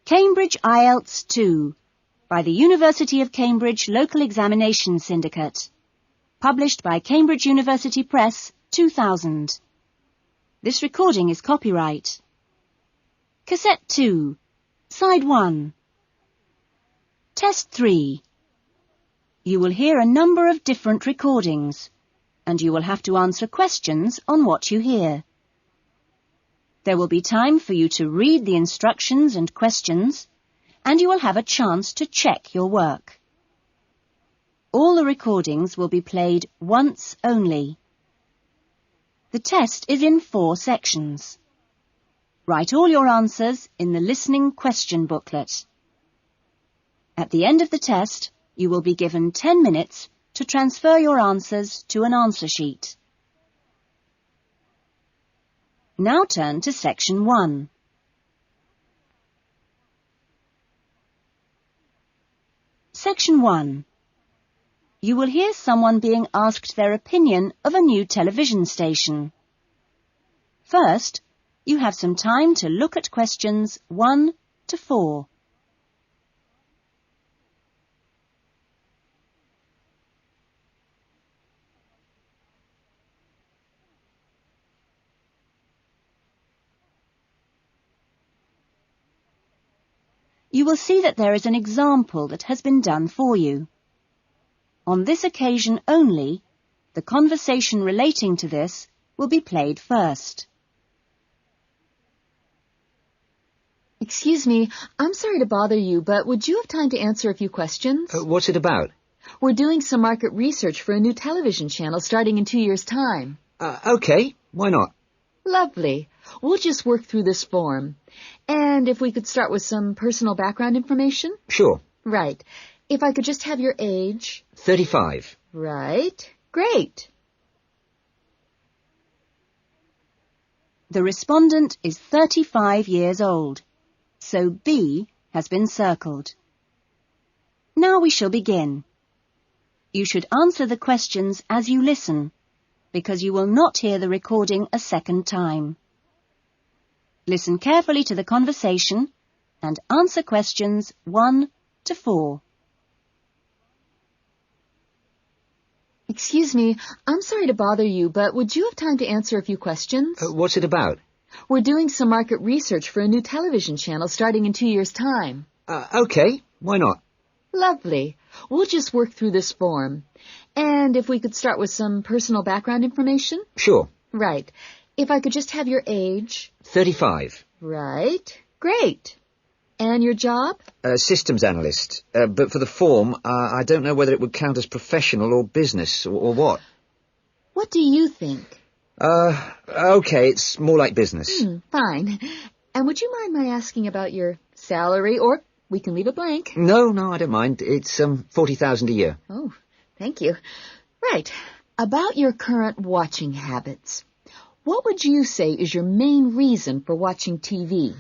Cambridge IELTS 2 by the University of Cambridge Local Examination Syndicate. Published by Cambridge University Press, 2000. This recording is copyright. Cassette 2, Side 1. Test 3. You will hear a number of different recordings, and you will have to answer questions on what you hear. There will be time for you to read the instructions and questions, and you will have a chance to check your work. All the recordings will be played once only. The test is in 4 sections. Write all your answers in the listening question booklet. At the end of the test, you will be given 10 minutes to transfer your answers to an answer sheet. Now turn to Section 1. Section 1. You will hear someone being asked their opinion of a new television station. First, you have some time to look at questions 1 to 4. You will see that there is an example that has been done for you. On this occasion only, the conversation relating to this will be played first. Excuse me, I'm sorry to bother you, but would you have time to answer a few questions? What's it about? We're doing some market research for a new television channel starting in 2 years' time. Okay, why not? Lovely. We'll just work through this form. And if we could start with some personal background information? Sure. Right. If I could just have your age? 35. Right. Great. The respondent is 35 years old, so B has been circled. Now we shall begin. You should answer the questions as you listen, because you will not hear the recording a second time. Listen carefully to the conversation and answer questions 1 to 4. Excuse me, I'm sorry to bother you, but would you have time to answer a few questions? What's it about? We're doing some market research for a new television channel starting in 2 years' time. Okay, why not? Lovely. We'll just work through this form. And if we could start with some personal background information? Sure. Right. If I could just have your age? 35. Right. Great. And your job? Systems analyst. But for the form, I don't know whether it would count as professional or business or what. What do you think? Okay, it's more like business. Fine. And would you mind my asking about your salary, or we can leave it blank? No, I don't mind. It's $40,000 a year. Oh, thank you. Right. About your current watching habits. What would you say is your main reason for watching TV?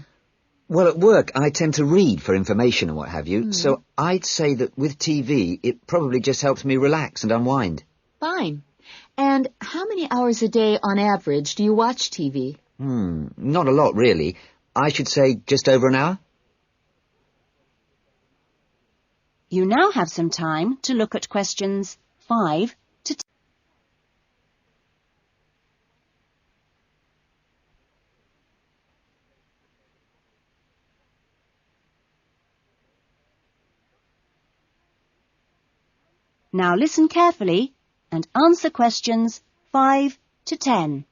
Well, at work, I tend to read for information and what have you, so I'd say that with TV, it probably just helps me relax and unwind. Fine. And how many hours a day, on average, do you watch TV? Not a lot, really. I should say just over an hour. You now have some time to look at questions 5 to 10. Now listen carefully and answer questions 5 to 10.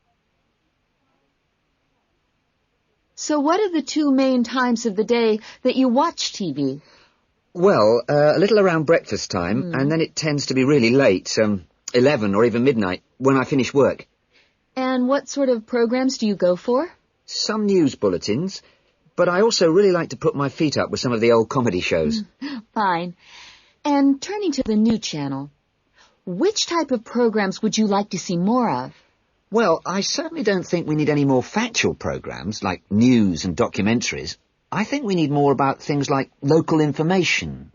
So what are the 2 main times of the day that you watch TV? Well, a little around breakfast time, and then it tends to be really late, 11 or even midnight, when I finish work. And what sort of programs do you go for? Some news bulletins, but I also really like to put my feet up with some of the old comedy shows. Fine. And turning to the new channel, which type of programs would you like to see more of? Well, I certainly don't think we need any more factual programs, like news and documentaries. I think we need more about things like local information,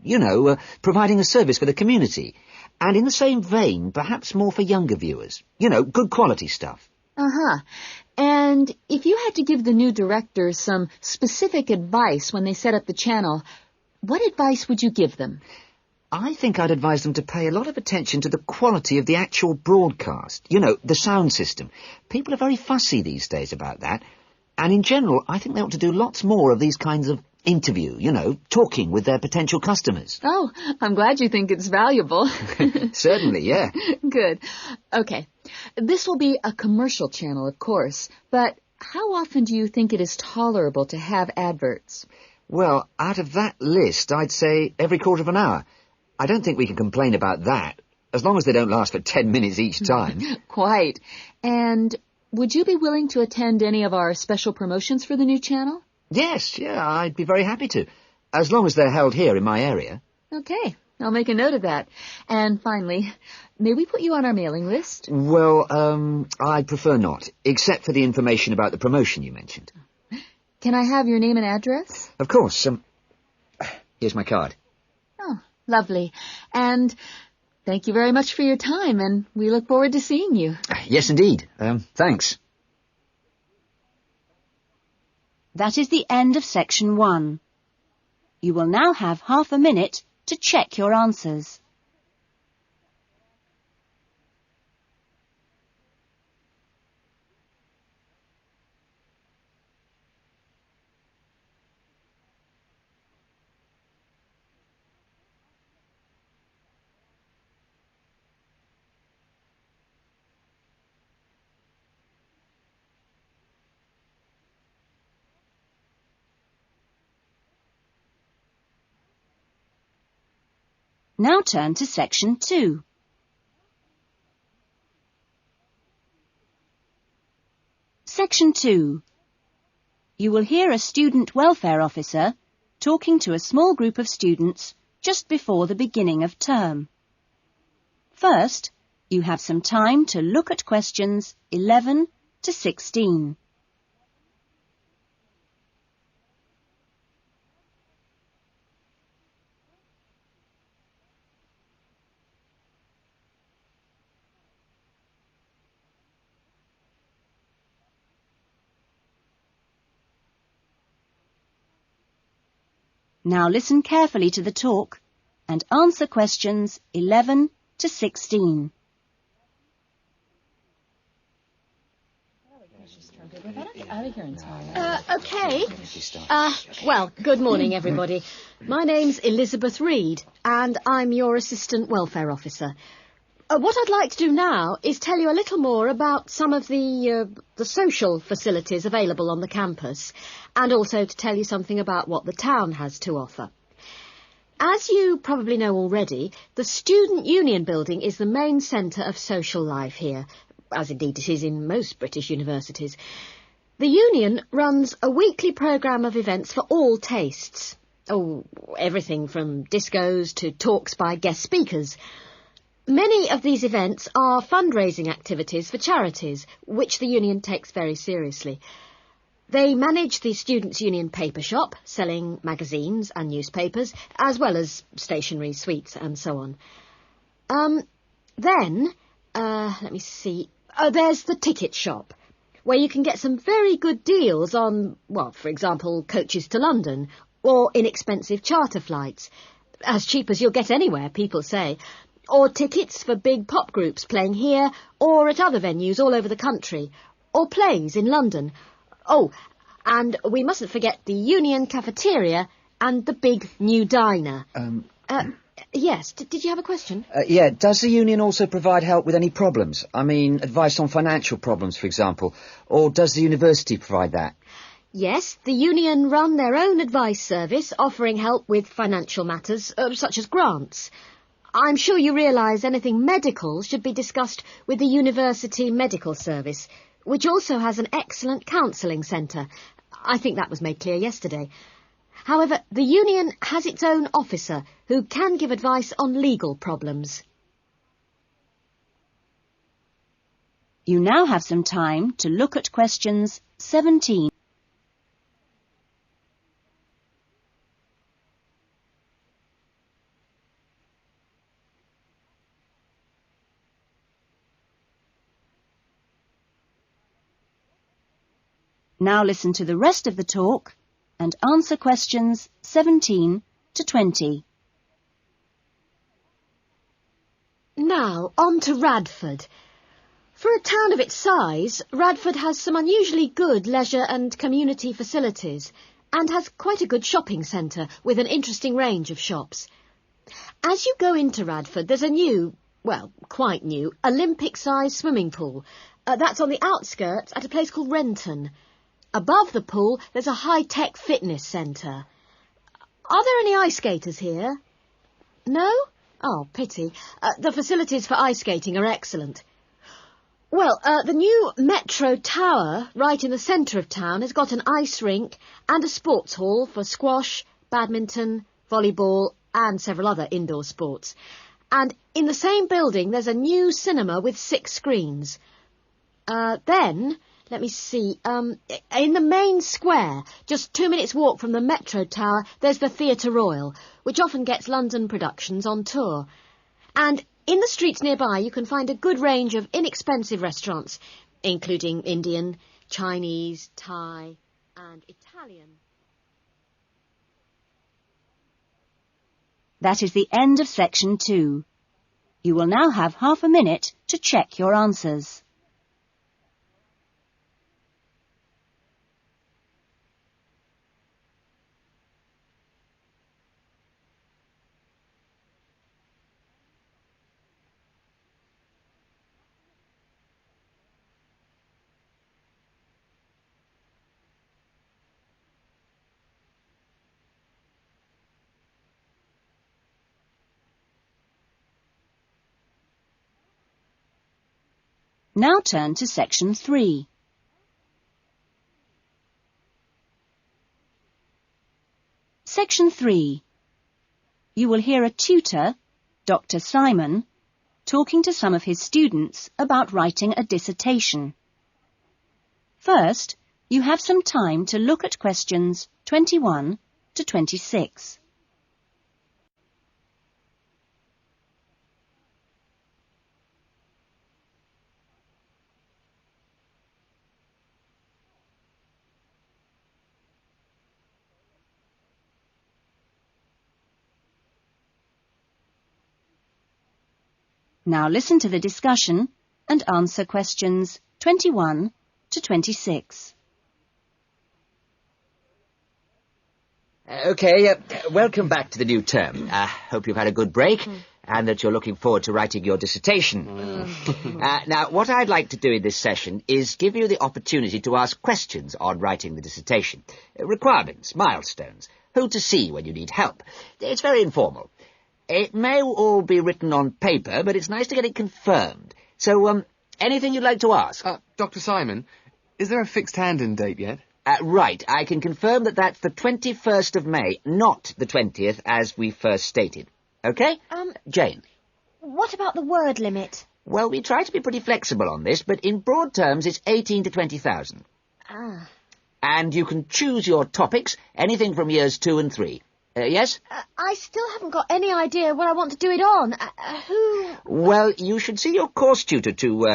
providing a service for the community. And in the same vein, perhaps more for younger viewers. Good quality stuff. Uh-huh. And And if you had to give the new director some specific advice when they set up the channel, what advice would you give them? I think I'd advise them to pay a lot of attention to the quality of the actual broadcast. You know, the sound system. People are very fussy these days about that. And in general, I think they ought to do lots more of these kinds of interview, you know, talking with their potential customers. Oh, I'm glad you think it's valuable. Certainly, yeah. Good. Okay. This will be a commercial channel, of course, but how often do you think it is tolerable to have adverts? Well, out of that list, I'd say every quarter of an hour. I don't think we can complain about that, as long as they don't last for 10 minutes each time. Quite. And would you be willing to attend any of our special promotions for the new channel? Yes, yeah, I'd be very happy to, as long as they're held here in my area. Okay, I'll make a note of that. And finally, may we put you on our mailing list? Well, I'd prefer not, except for the information about the promotion you mentioned. Can I have your name and address? Of course. Here's my card. Oh, lovely. And thank you very much for your time, and we look forward to seeing you. Yes, indeed. Thanks. That is the end of section 1. You will now have half a minute to check your answers. Now turn to section 2. Section 2. You will hear a student welfare officer talking to a small group of students just before the beginning of term. First, you have some time to look at questions 11 to 16. Now listen carefully to the talk and answer questions 11 to 16. Okay. Well, good morning, everybody. My name's Elizabeth Reed, and I'm your Assistant Welfare Officer. What I'd like to do now is tell you a little more about some of the social facilities available on the campus, and also to tell you something about what the town has to offer. As you probably know already, the Student Union Building is the main centre of social life here, as indeed it is in most British universities. The Union runs a weekly programme of events for all tastes. Oh, everything from discos to talks by guest speakers. Many of these events are fundraising activities for charities, which the Union takes very seriously. They manage the Students' Union paper shop, selling magazines and newspapers, as well as stationery, sweets and so on. Let me see. There's the ticket shop, where you can get some very good deals on, well, for example, coaches to London, or inexpensive charter flights. As cheap as you'll get anywhere, people say. Or tickets for big pop groups playing here or at other venues all over the country, or plays in London. Oh, and we mustn't forget the Union cafeteria and the big new diner. Yes, did you have a question? Yeah, does the Union also provide help with any problems? I mean, advice on financial problems, for example, or does the university provide that? Yes, the Union run their own advice service, offering help with financial matters, such as grants. I'm sure you realise anything medical should be discussed with the University Medical Service, which also has an excellent counselling centre. I think that was made clear yesterday. However, the Union has its own officer who can give advice on legal problems. You now have some time to look at questions 17. Now listen to the rest of the talk and answer questions 17 to 20. Now, on to Radford. For a town of its size, Radford has some unusually good leisure and community facilities and has quite a good shopping centre with an interesting range of shops. As you go into Radford, there's a new, well, quite new, Olympic-sized swimming pool. That's on the outskirts at a place called Renton. Above the pool, there's a high-tech fitness centre. Are there any ice skaters here? No? Oh, pity. The facilities for ice skating are excellent. Well, the new Metro Tower, right in the centre of town, has got an ice rink and a sports hall for squash, badminton, volleyball and several other indoor sports. And in the same building, there's a new cinema with 6 screens. Then, let me see, in the main square, just 2 minutes' walk from the Metro Tower, there's the Theatre Royal, which often gets London productions on tour. And in the streets nearby, you can find a good range of inexpensive restaurants, including Indian, Chinese, Thai and Italian. That is the end of section 2. You will now have half a minute to check your answers. Now turn to section 3. Section 3. You will hear a tutor, Dr. Simon, talking to some of his students about writing a dissertation. First, you have some time to look at questions 21 to 26. Now listen to the discussion and answer questions 21 to 26. OK, welcome back to the new term. Hope you've had a good break and that you're looking forward to writing your dissertation. Now, what I'd like to do in this session is give you the opportunity to ask questions on writing the dissertation. Requirements, milestones, who to see when you need help. It's very informal. It may all be written on paper, but it's nice to get it confirmed. So, anything you'd like to ask? Dr. Simon, is there a fixed hand-in date yet? Right, I can confirm that that's the 21st of May, not the 20th, as we first stated. OK? Jane? What about the word limit? Well, we try to be pretty flexible on this, but in broad terms, it's 18 to 20,000. Ah. And you can choose your topics, anything from years 2 and 3. Yes? I still haven't got any idea what I want to do it on. Who... Well, you should see your course tutor to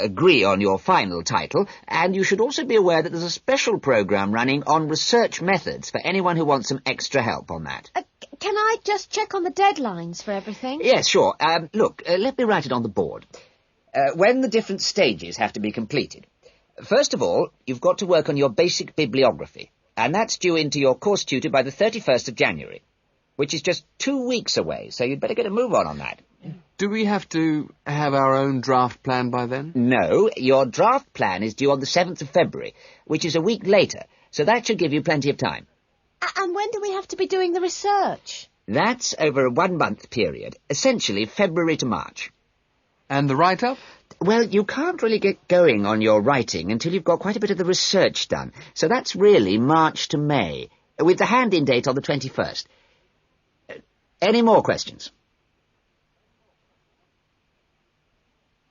agree on your final title, and you should also be aware that there's a special programme running on research methods for anyone who wants some extra help on that. Can I just check on the deadlines for everything? Yes, sure. Look, let me write it on the board. When the different stages have to be completed. First of all, you've got to work on your basic bibliography. And that's due into your course tutor by the 31st of January, which is just 2 weeks away, so you'd better get a move on that. Do we have to have our own draft plan by then? No, your draft plan is due on the 7th of February, which is a week later, so that should give you plenty of time. And when do we have to be doing the research? That's over a 1-month period, essentially February to March. And the write-up? Well, you can't really get going on your writing until you've got quite a bit of the research done. So that's really March to May, with the hand-in date on the 21st. Any more questions?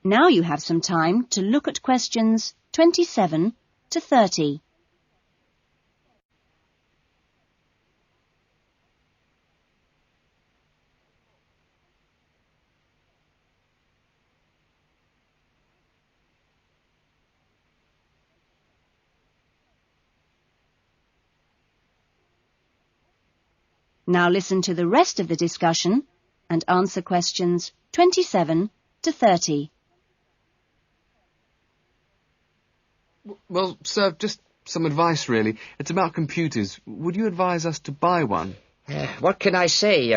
Now you have some time to look at questions 27 to 30. Now listen to the rest of the discussion and answer questions 27 to 30. Well, sir, just some advice, really. It's about computers. Would you advise us to buy one? What can I say,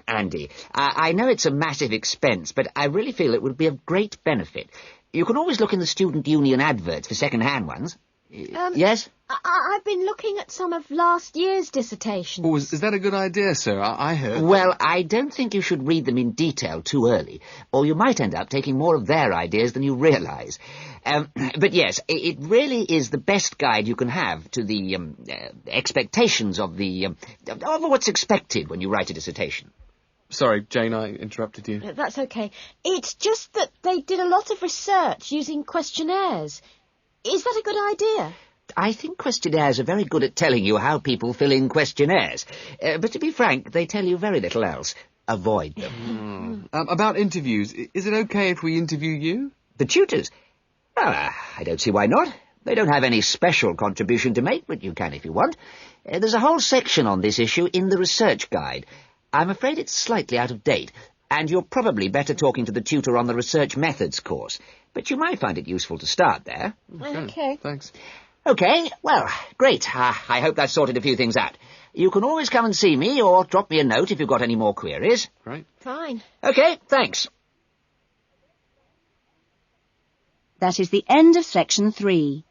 Andy? I know it's a massive expense, but I really feel it would be of great benefit. You can always look in the student union adverts for second-hand ones. Yes? I've been looking at some of last year's dissertations. Oh, is that a good idea, sir? I heard... Well, I don't think you should read them in detail too early, or you might end up taking more of their ideas than you realise. But yes, it really is the best guide you can have to the expectations of of what's expected when you write a dissertation. Sorry, Jane, I interrupted you. That's okay. It's just that they did a lot of research using questionnaires. Is that a good idea? I think questionnaires are very good at telling you how people fill in questionnaires. But to be frank, they tell you very little else. Avoid them. About interviews, is it okay if we interview you? The tutors? Well, I don't see why not. They don't have any special contribution to make, but you can if you want. There's a whole section on this issue in the research guide. I'm afraid it's slightly out of date, and you're probably better talking to the tutor on the research methods course. But you might find it useful to start there. Okay. Thanks. Okay, well, great. I hope that's sorted a few things out. You can always come and see me or drop me a note if you've got any more queries. Right. Fine. Okay, thanks. That is the end of section 3.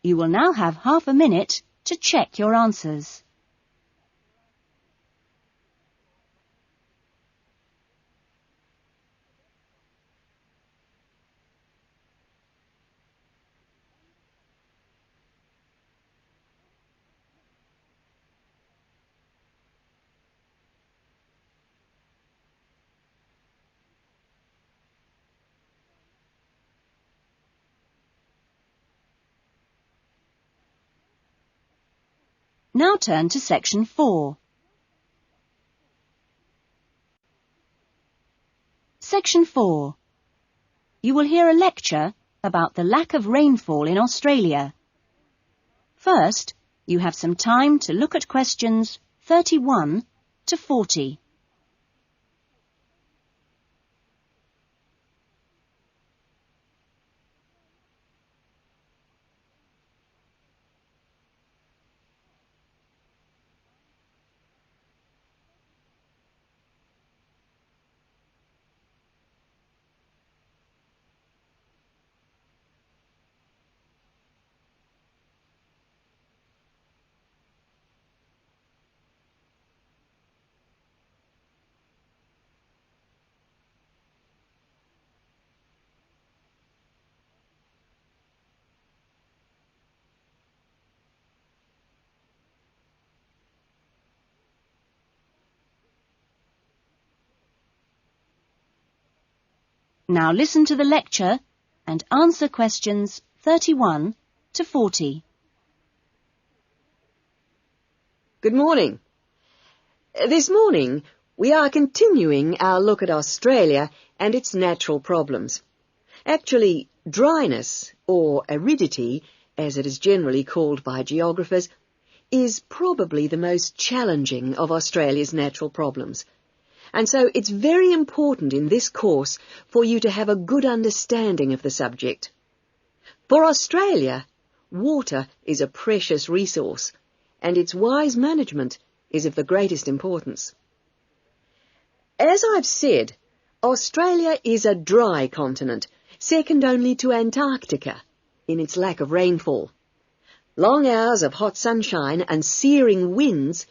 You will now have half a minute to check your answers. Now turn to section 4. Section 4. You will hear a lecture about the lack of rainfall in Australia. First, you have some time to look at questions 31 to 40. Now listen to the lecture and answer questions 31 to 40. Good morning. This morning, we are continuing our look at Australia and its natural problems. Actually, dryness, or aridity, as it is generally called by geographers, is probably the most challenging of Australia's natural problems. And so it's very important in this course for you to have a good understanding of the subject. For Australia, water is a precious resource, and its wise management is of the greatest importance. As I've said, Australia is a dry continent, second only to Antarctica in its lack of rainfall. Long hours of hot sunshine and searing winds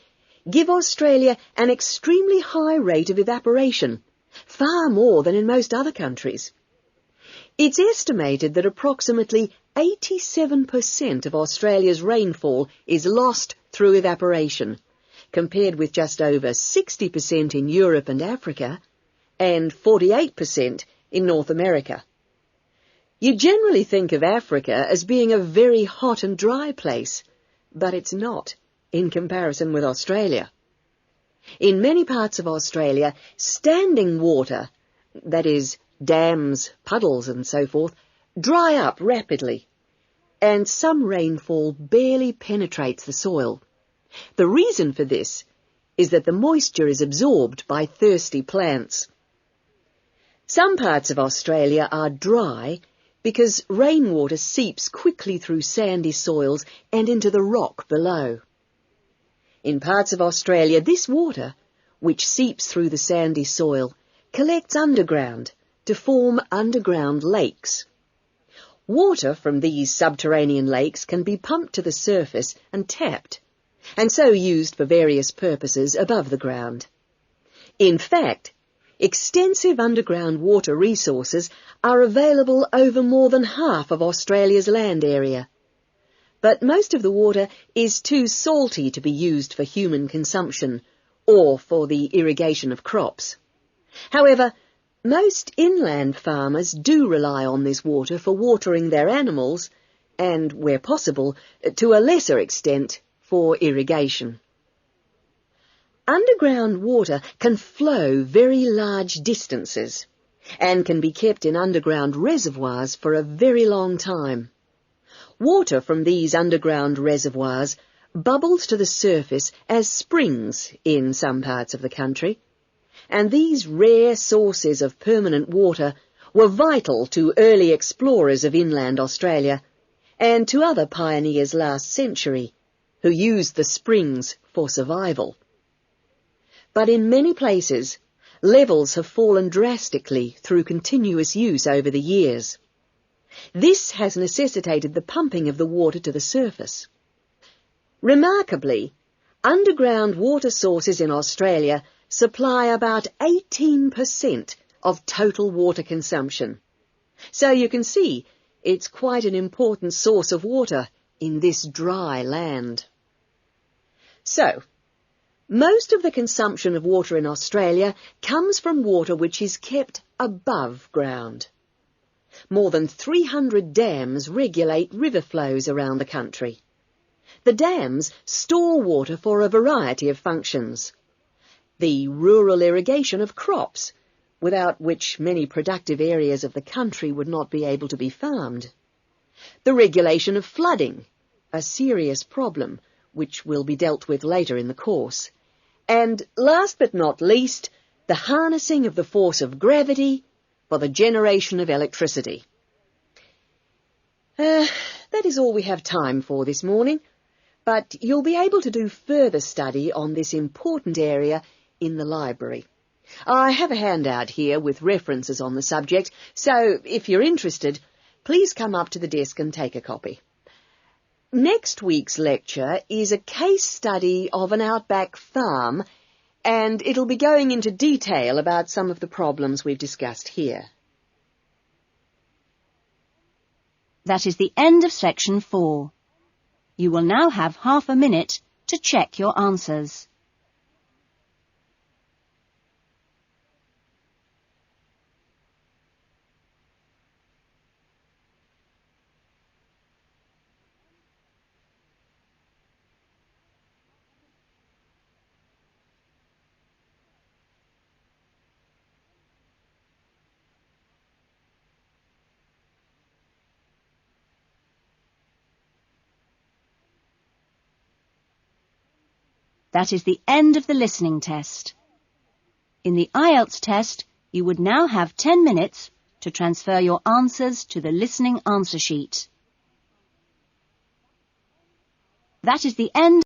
give Australia an extremely high rate of evaporation, far more than in most other countries. It's estimated that approximately 87% of Australia's rainfall is lost through evaporation, compared with just over 60% in Europe and Africa, and 48% in North America. You generally think of Africa as being a very hot and dry place, but it's not in comparison with Australia. In many parts of Australia, standing water, that is, dams, puddles and so forth, dry up rapidly, and some rainfall barely penetrates the soil. The reason for this is that the moisture is absorbed by thirsty plants. Some parts of Australia are dry because rainwater seeps quickly through sandy soils and into the rock below. In parts of Australia, this water, which seeps through the sandy soil, collects underground to form underground lakes. Water from these subterranean lakes can be pumped to the surface and tapped, and so used for various purposes above the ground. In fact, extensive underground water resources are available over more than half of Australia's land area. But most of the water is too salty to be used for human consumption or for the irrigation of crops. However, most inland farmers do rely on this water for watering their animals and, where possible, to a lesser extent, for irrigation. Underground water can flow very large distances and can be kept in underground reservoirs for a very long time. Water from these underground reservoirs bubbles to the surface as springs in some parts of the country, and these rare sources of permanent water were vital to early explorers of inland Australia and to other pioneers last century who used the springs for survival. But in many places, levels have fallen drastically through continuous use over the years. This has necessitated the pumping of the water to the surface. Remarkably, underground water sources in Australia supply about 18% of total water consumption. So you can see it's quite an important source of water in this dry land. So, most of the consumption of water in Australia comes from water which is kept above ground. More than 300 dams regulate river flows around the country. The dams store water for a variety of functions. The rural irrigation of crops, without which many productive areas of the country would not be able to be farmed. The regulation of flooding, a serious problem which will be dealt with later in the course. And last but not least, the harnessing of the force of gravity for the generation of electricity. That is all we have time for this morning, but you'll be able to do further study on this important area in the library. I have a handout here with references on the subject, so if you're interested, please come up to the desk and take a copy. Next week's lecture is a case study of an outback farm, and it'll be going into detail about some of the problems we've discussed here. That is the end of section 4. You will now have half a minute to check your answers. That is the end of the listening test. In the IELTS test, you would now have 10 minutes to transfer your answers to the listening answer sheet. That is the end